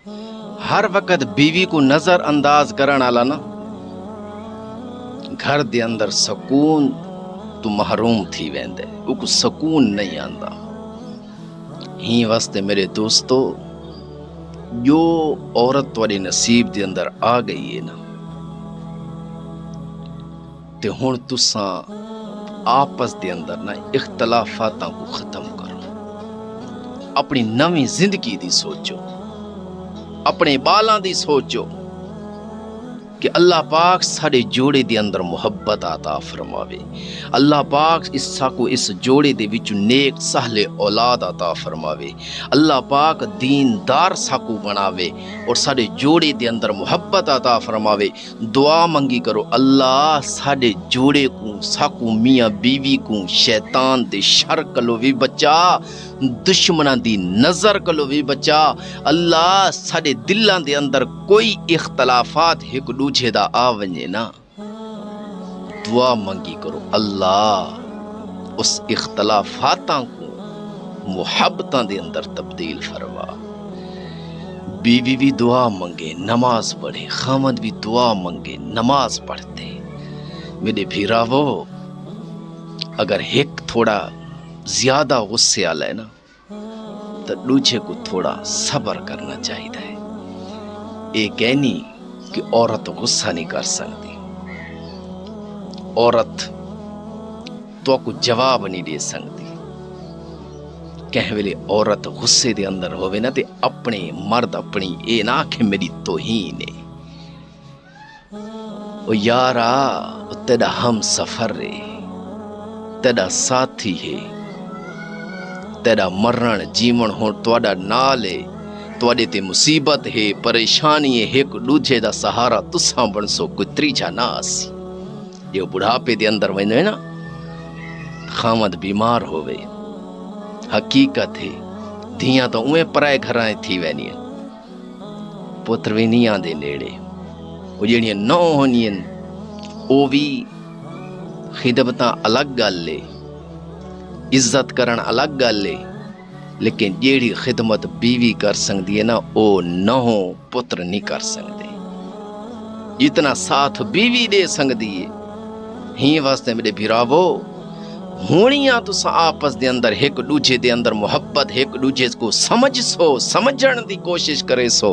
ہر وقت بیوی کو نظر انداز کرن والا نا گھر دے اندر سکون تو محروم تھی ویندے، او کو سکون نہیں آندا۔ ہی واسطے میرے دوستو، جو عورت تواڈے نصیب دے اندر آ گئی ہے نا، تے ہن تساں آپس دے اندر نا اختلافاتاں کو ختم کرو، اپنی نویں زندگی دی سوچو، اپنے بالاں دی سوچو کہ اللہ پاک ساڈے جوڑے دے اندر محبت عطا فرماوے، اللہ پاک اس جوڑے دے وچ نیک سہلے اولاد عطا فرماوے، اللہ پاک دیندار ساکو بناوے اور ساڈے جوڑے دے اندر محبت عطا فرماوے۔ دعا منگی کرو، اللہ ساڈے جوڑے کو، ساکو میاں بیوی کو شیطان دے شر کلو بھی بچا، دشمناں دی نظر کلو بھی بچا۔ اللہ ساڈے دلاں دے اندر کوئی اختلافات ایک دوجے دا آ ونجے نا، دعا منگی کرو اللہ اس اختلافاتاں کو محبتاں دے اندر تبدیل فرما۔ بیوی بھی دعا منگے، نماز پڑھے، خامد بھی دعا منگے، نماز پڑھتے۔ میرے بھیراوو، اگر ایک تھوڑا زیادہ غصے والا ہے نا تو دوجے کو تھوڑا صبر کرنا چاہیے۔ یہ کہنی کہ عورت غصہ نہیں کر سکتی، عورت تو کو جواب نہیں دے سکتی۔ کہیں ویلے عورت غصے دے اندر ہوئے نا تے اپنے مرد اپنی اے نہ کہ میری توہین ہے، او یارا او تیرا ہم سفر ہے، تیرا ساتھی ہے، تیرا مرن جیون ہون تواڈا نال ہے، تواڈے تے مصیبت ہے، پریشانی ہے، ایک دوجے دا سہارا تساں بنسو، کوئی تریجا نہ آسی۔ جو بڑھاپے دے اندر ویندے نا، خامد بیمار ہوئے، حقیقت ہے دھیاں تو اوے پرائے گھراں تھی وینی، پتر وی نہیں آندے نیڑے، او جڑیاں نو ہونیاں او بھی خدمتاں الگ گل لے، عزت کرن الگ گل لے، لیکن جیڑی خدمت بیوی کر سکتی ہے نا، او نہ ہو پتر نہیں کر سکتے۔ جتنا ساتھ بیوی دے سکتی ہے، ہی واسطے میرے بھراوو، ہونیاں تساں آپس دے اندر ایک دوجے دے اندر محبت، ایک دوجے کو سمجھ سو، سمجھن دی کوشش کرے سو،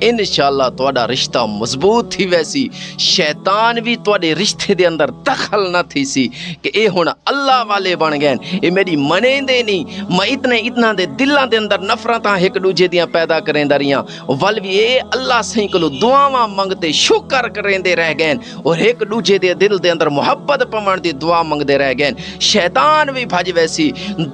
انشاءاللہ تواڈا رشتہ مضبوط تھی ویسی، شیطان بھی تواڈے رشتے دے اندر دخل نہ تھی سی کہ اے ہن اللہ والے بن گئے، اے میری منے دے نہیں، میں اتنا دے دلاں دے اندر نفرتاں ایک دوجے دیاں پیدا کریندا رہیاں، ول بھی اے اللہ سہیں کولو دعاواں منگتے شکر کریندے رہ گئے اور ایک دوجے دے دل دے اندر محبت پون دی دعا منگدے رہ گئے۔ شیطان بھی بھج ویسی،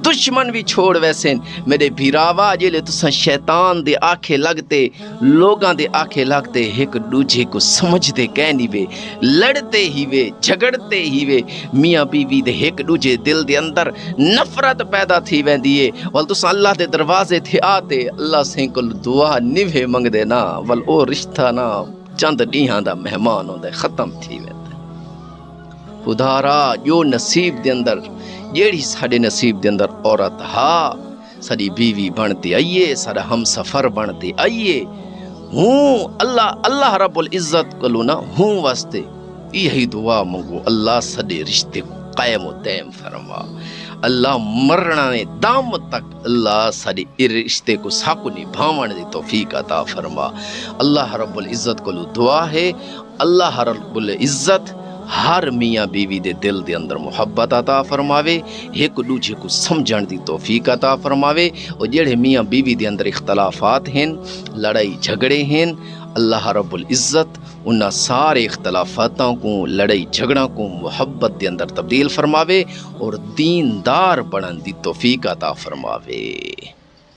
دشمن بھی چھوڑ ویسے۔ میرے بھیراوا جیلے تساں شیطان دے آکھے لگتے، لوگاں دے آکھے لگتے، ایک دوجے کو سمجھتے کہنی وے، لڑتے ہی وے، جھگڑتے ہی وے، میاں بیوی دے ایک دوجے دل دے اندر نفرت پیدا تھی ویندی ہے۔ ول تساں اللہ دے دروازے تھے آتے، اللہ سیں کول دعا نیوے منگ دے نا، ول او رشتہ نا چند ڈیہاں دا مہمان ہوندا ختم تھی ویندا۔ خدارا جو نصیب دے اندر، جیڑی ساڈے نصیب دے اندر عورت ہا، ساڈی بیوی بنتی آئیے، ساڈا ہم سفر بنتی آئیے، ہوں اللہ رب العزت کلو نا ہوں واسطے یہی دعا منگو، اللہ ساڈے رشتے کو قائم و دائم فرما، اللہ مرنا نے دام تک اللہ ساڈے رشتے کو ساکو نبھاون دی توفیق عطا فرما۔ اللہ رب العزت کلو دعا ہے، اللہ رب العزت ہر میاں بیوی دے دل دے اندر محبت عطا فرماوے، ایک دوجے کو سمجھن دی توفیق عطا فرماوے، اور جڑے میاں بیوی دے اندر اختلافات ہیں، لڑائی جھگڑے ہیں، اللہ رب العزت انہاں سارے اختلافاتوں کو، لڑائی جھگڑوں کو محبت دے اندر تبدیل فرماوے اور دیندار بنن دی توفیق عطا فرماوے۔